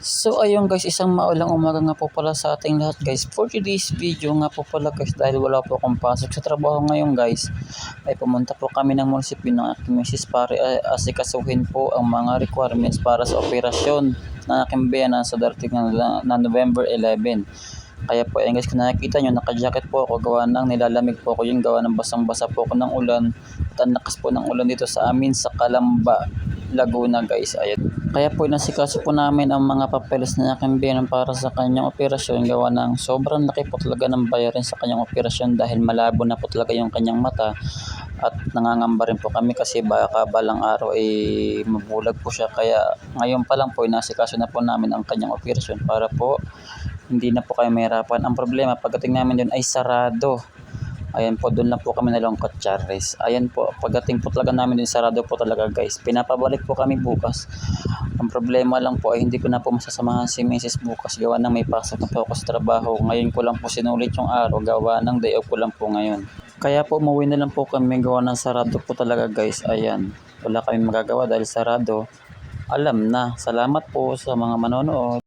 So ayun guys, isang maulang umaga nga po pala sa ating lahat guys. For today's video nga po pala guys, dahil wala po akong pasok sa trabaho ngayon guys, ay pumunta po kami ng munisipyo ng aking misis para asikasuhin po ang mga requirements para sa operasyon ng aking biyanan sa darating na November 11. Kaya po ayun guys, kung nakikita nyo, naka-jacket po ako, gawa ng nilalamig po ako, yung gawa ng basang-basa po ako ng ulan at ang lakas po ng ulan dito sa amin sa Calamba, Laguna guys. Ayun. Kaya po nasikaso po namin ang mga papeles na aking biyanan para sa kanyang operasyon, gawa ng sobrang laki po talaga ng bayarin sa kanyang operasyon dahil malabo na po talaga yung kanyang mata at nangangamba rin po kami kasi baka balang araw ay mabulag po siya. Kaya ngayon pa lang po nasikaso na po namin ang kanyang operasyon para po hindi na po kayo mahirapan. Ang problema pagdating namin doon ay sarado. Ayan po, doon lang po kami nalungkot, Charis. Ayan po, pagdating po talaga namin din, sarado po talaga guys. Pinapabalik po kami bukas. Ang problema lang po ay hindi ko na po masasamahan si Mrs. bukas. Gawa ng may pasok na po ako sa trabaho. Ngayon ko lang po sinulit yung araw. Gawa ng day off ko lang po ngayon. Kaya po umuwi na lang po kami, gawa ng sarado po talaga guys. Ayan, wala kami magagawa dahil sarado. Alam na. Salamat po sa mga manonood.